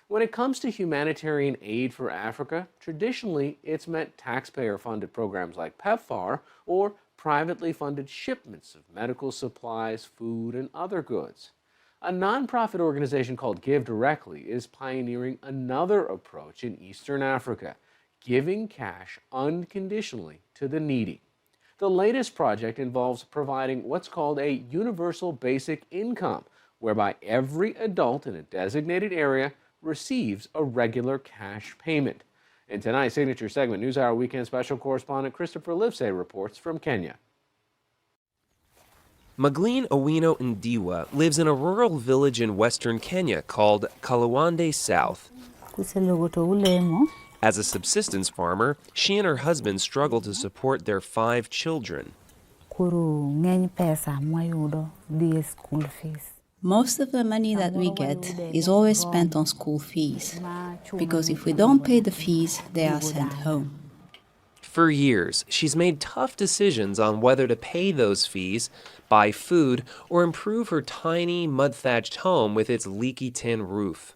When it comes to humanitarian aid for Africa, traditionally it's meant taxpayer-funded programs like PEPFAR or privately funded shipments of medical supplies, food, and other goods. A nonprofit organization called Give Directly is pioneering another approach in Eastern Africa, giving cash unconditionally to the needy. The latest project involves providing what's called a universal basic income, whereby every adult in a designated area receives a regular cash payment. In tonight's signature segment, NewsHour Weekend Special Correspondent Christopher Livesay reports from Kenya. Magleen Owino Ndiwa lives in a rural village in western Kenya called Kalawande South. As a subsistence farmer, she and her husband struggle to support their 5 children. Most of the money that we get is always spent on school fees, because if we don't pay the fees, they are sent home. For years, she's made tough decisions on whether to pay those fees, buy food, or improve her tiny, mud-thatched home with its leaky tin roof.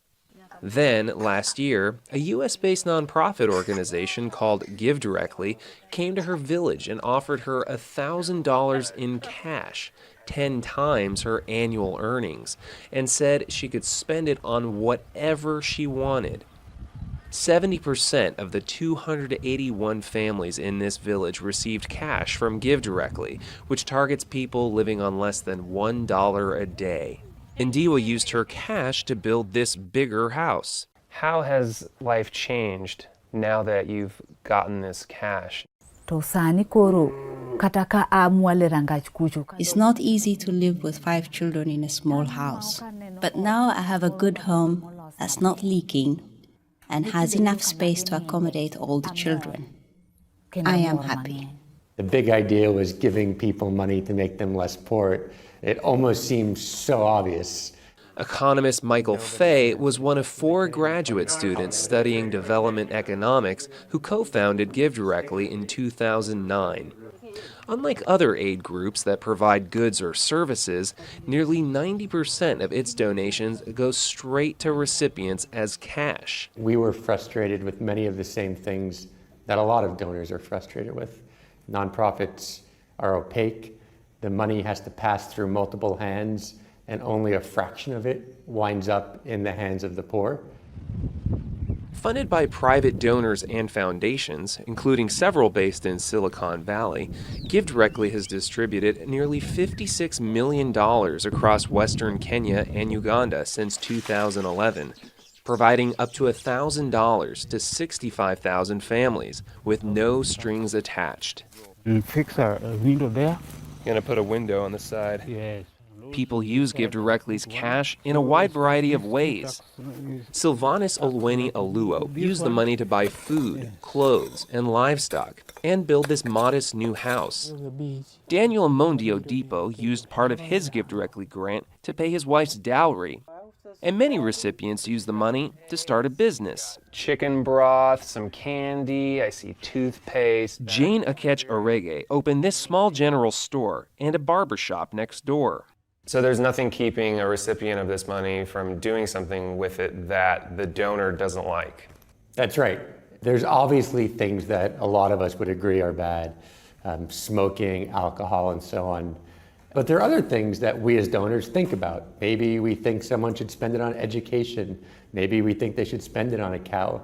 Then, last year, a U.S.-based nonprofit organization called Give Directly came to her village and offered her $1,000 in cash, 10 times her annual earnings, and said she could spend it on whatever she wanted. 70% of the 281 families in this village received cash from Give Directly, which targets people living on less than $1 a day. Ndiwa used her cash to build this bigger house. How has life changed now that you've gotten this cash? It's not easy to live with 5 children in a small house, but now I have a good home that's not leaking and has enough space to accommodate all the children. I am happy. The big idea was giving people money to make them less poor. It almost seems so obvious. Economist Michael Fay was one of 4 graduate students studying development economics who co-founded Give Directly in 2009. Unlike other aid groups that provide goods or services, nearly 90% of its donations go straight to recipients as cash. We were frustrated with many of the same things that a lot of donors are frustrated with. Nonprofits are opaque. The money has to pass through multiple hands, and only a fraction of it winds up in the hands of the poor. Funded by private donors and foundations, including several based in Silicon Valley, Give Directly has distributed nearly $56 million across western Kenya and Uganda since 2011, providing up to $1,000 to 65,000 families with no strings attached. We fix a window there. Gonna put a window on the side. Yes. People use Give Directly's cash in a wide variety of ways. Sylvanus Olweni Aluo used the money to buy food, clothes, and livestock, and build this modest new house. Daniel Mondio Depot used part of his Give Directly grant to pay his wife's dowry. And many recipients use the money to start a business. Chicken broth, some candy, I see toothpaste. Jane Akech Orege opened this small general store and a barbershop next door. So there's nothing keeping a recipient of this money from doing something with it that the donor doesn't like? That's right. There's obviously things that a lot of us would agree are bad, smoking, alcohol, and so on. But there are other things that we as donors think about. Maybe we think someone should spend it on education. Maybe we think they should spend it on a cow.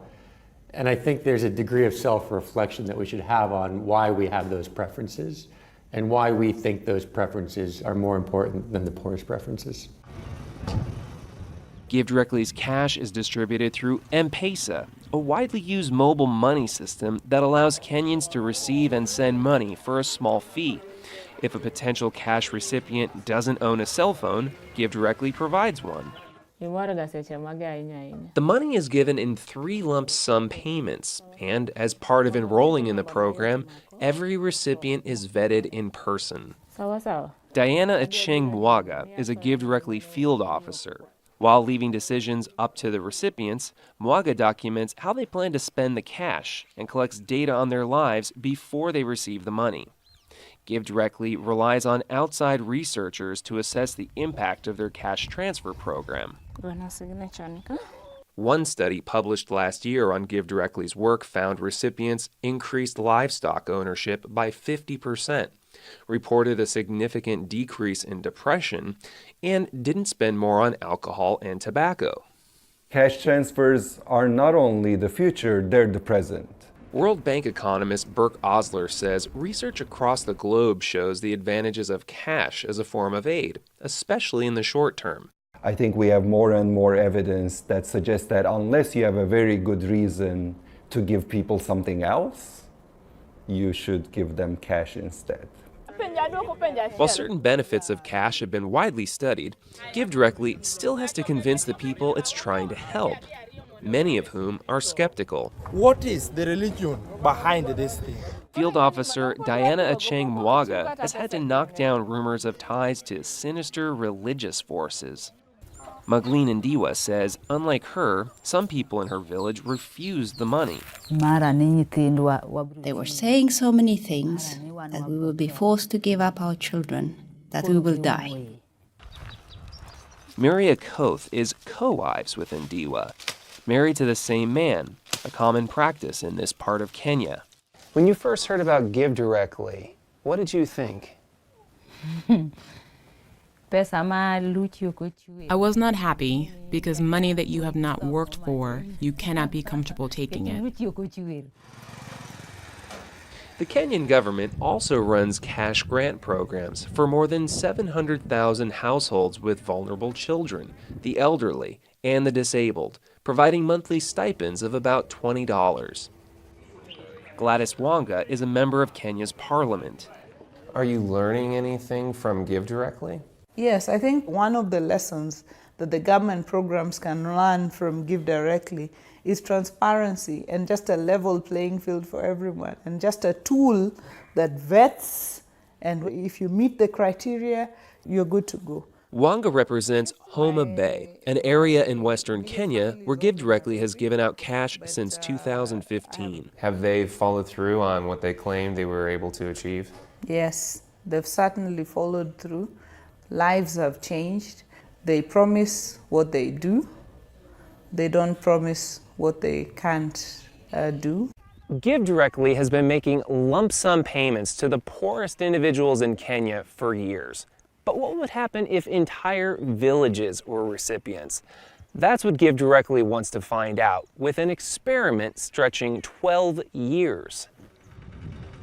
And I think there's a degree of self-reflection that we should have on why we have those preferences and why we think those preferences are more important than the poor's preferences. Give Directly's cash is distributed through M-Pesa, a widely used mobile money system that allows Kenyans to receive and send money for a small fee. If a potential cash recipient doesn't own a cell phone, Give Directly provides one. The money is given in 3 lump sum payments, and as part of enrolling in the program, every recipient is vetted in person. Diana Acheng Mwaga is a Give Directly field officer. While leaving decisions up to the recipients, Mwaga documents how they plan to spend the cash and collects data on their lives before they receive the money. Give Directly relies on outside researchers to assess the impact of their cash transfer program. One study published last year on GiveDirectly's work found recipients increased livestock ownership by 50%, reported a significant decrease in depression, and didn't spend more on alcohol and tobacco. Cash transfers are not only the future, they're the present. World Bank economist Burke Osler says research across the globe shows the advantages of cash as a form of aid, especially in the short term. I think we have more and more evidence that suggests that unless you have a very good reason to give people something else, you should give them cash instead. While certain benefits of cash have been widely studied, GiveDirectly still has to convince the people it's trying to help, many of whom are skeptical. What is the religion behind this thing? Field Officer Diana Acheng Mwaga has had to knock down rumors of ties to sinister religious forces. Magleen Ndiwa says, unlike her, some people in her village refused the money. They were saying so many things that we will be forced to give up our children, that we will die. Miria Koth is co-wives with Ndiwa, married to the same man, a common practice in this part of Kenya. When you first heard about GiveDirectly, what did you think? I was not happy because money that you have not worked for, you cannot be comfortable taking it. The Kenyan government also runs cash grant programs for more than 700,000 households with vulnerable children, the elderly, and the disabled, providing monthly stipends of about $20. Gladys Wanga is a member of Kenya's parliament. Are you learning anything from GiveDirectly? Yes, I think one of the lessons that the government programs can learn from GiveDirectly is transparency and just a level playing field for everyone, and just a tool that vets, and if you meet the criteria, you're good to go. Wanga represents Homa Bay, an area in western Kenya where GiveDirectly has given out cash since 2015. Have they followed through on what they claimed they were able to achieve? Yes, they've certainly followed through. Lives have changed. They promise what they do. They don't promise what they can't do. GiveDirectly has been making lump sum payments to the poorest individuals in Kenya for years. But what would happen if entire villages were recipients? That's what GiveDirectly wants to find out, with an experiment stretching 12 years.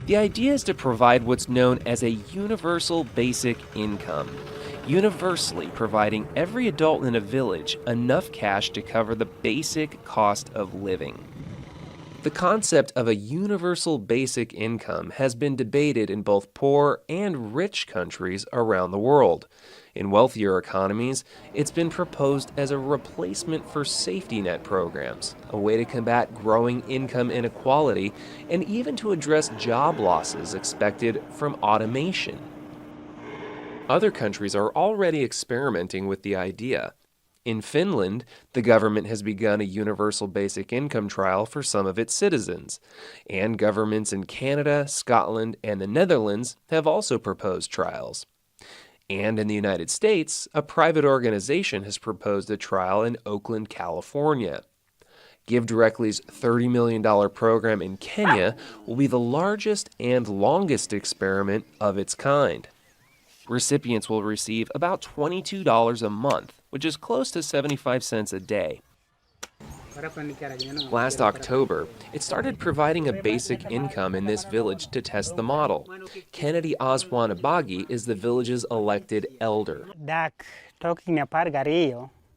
The idea is to provide what's known as a universal basic income, universally providing every adult in a village enough cash to cover the basic cost of living. The concept of a universal basic income has been debated in both poor and rich countries around the world. In wealthier economies, it's been proposed as a replacement for safety net programs, a way to combat growing income inequality, and even to address job losses expected from automation. Other countries are already experimenting with the idea. In Finland, the government has begun a universal basic income trial for some of its citizens, and governments in Canada, Scotland, and the Netherlands have also proposed trials. And in the United States, a private organization has proposed a trial in Oakland, California. GiveDirectly's $30 million program in Kenya will be the largest and longest experiment of its kind. Recipients will receive about $22 a month, which is close to 75 cents a day. Last October, it started providing a basic income in this village to test the model. Kennedy Oswanabagi is the village's elected elder.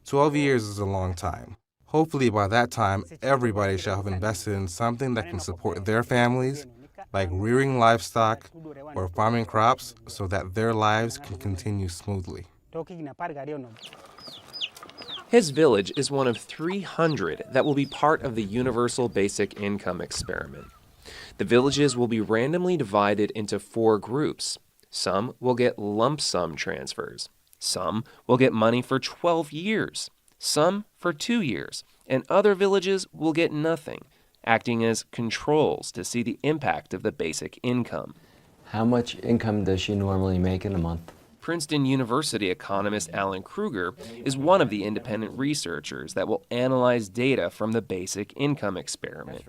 12 years is a long time. Hopefully by that time, everybody shall have invested in something that can support their families, like rearing livestock or farming crops, so that their lives can continue smoothly. His village is one of 300 that will be part of the Universal Basic Income experiment. The villages will be randomly divided into 4 groups. Some will get lump sum transfers. Some will get money for 12 years. Some for 2 years. And other villages will get nothing, acting as controls to see the impact of the basic income. How much income does she normally make in a month? Princeton University economist Alan Kruger is one of the independent researchers that will analyze data from the basic income experiment.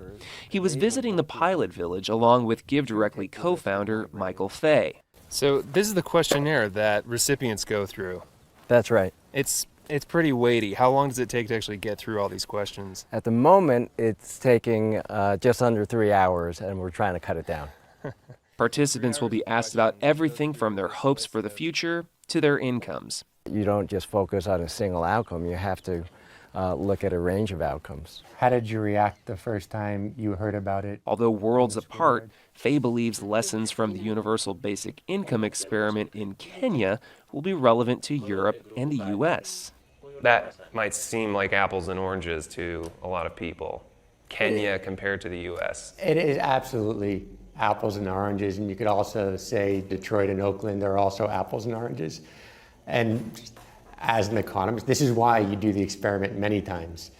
He was visiting the pilot village along with GiveDirectly co-founder Michael Fay. So this is the questionnaire that recipients go through. That's right. It's pretty weighty. How long does it take to actually get through all these questions? At the moment, it's taking just under 3 hours, and we're trying to cut it down. Participants will be asked about everything from their hopes for the future to their incomes. You don't just focus on a single outcome. You have to look at a range of outcomes. How did you react the first time you heard about it? Although worlds apart, Faye believes lessons from the universal basic income experiment in Kenya will be relevant to Europe and the U.S. That might seem like apples and oranges to a lot of people. Kenya compared to the U.S. It is absolutely apples and oranges, and you could also say Detroit and Oakland are also apples and oranges. And as an economist, this is why you do the experiment many times,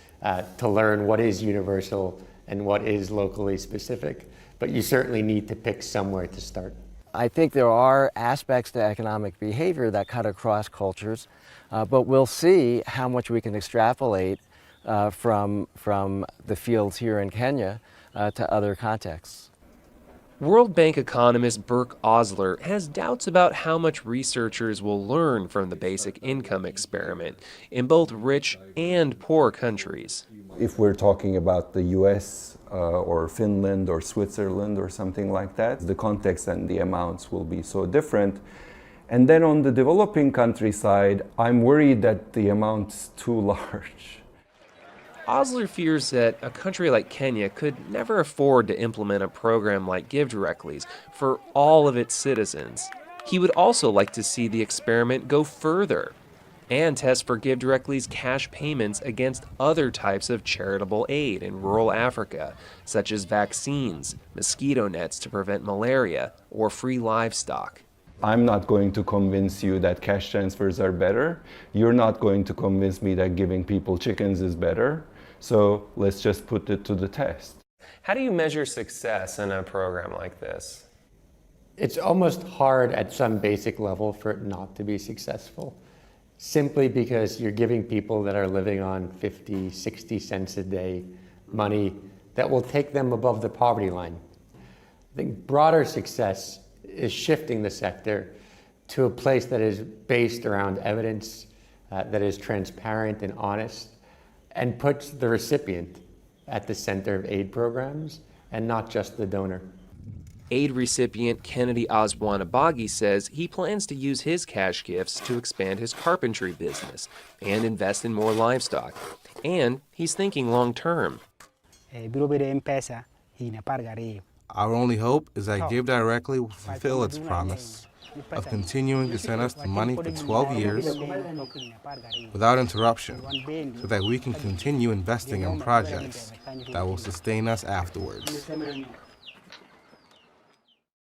to learn what is universal and what is locally specific. But you certainly need to pick somewhere to start. I think there are aspects to economic behavior that cut across cultures, but we'll see how much we can extrapolate from the fields here in Kenya to other contexts. World Bank economist Burke Osler has doubts about how much researchers will learn from the basic income experiment in both rich and poor countries. If we're talking about the US or Finland or Switzerland or something like that, the context and the amounts will be so different. And then on the developing country side, I'm worried that the amount's too large. Osler fears that a country like Kenya could never afford to implement a program like GiveDirectly's for all of its citizens. He would also like to see the experiment go further and test for GiveDirectly's cash payments against other types of charitable aid in rural Africa, such as vaccines, mosquito nets to prevent malaria, or free livestock. I'm not going to convince you that cash transfers are better. You're not going to convince me that giving people chickens is better. So let's just put it to the test. How do you measure success in a program like this? It's almost hard at some basic level for it not to be successful, simply because you're giving people that are living on 50, 60 cents a day money that will take them above the poverty line. I think broader success is shifting the sector to a place that is based around evidence, that is transparent and honest, and puts the recipient at the center of aid programs and not just the donor. Aid recipient Kennedy Oswanabagi says he plans to use his cash gifts to expand his carpentry business and invest in more livestock. And he's thinking long term. Our only hope is that GiveDirectly will fulfill its promise of continuing to send us the money for 12 years without interruption, so that we can continue investing in projects that will sustain us afterwards.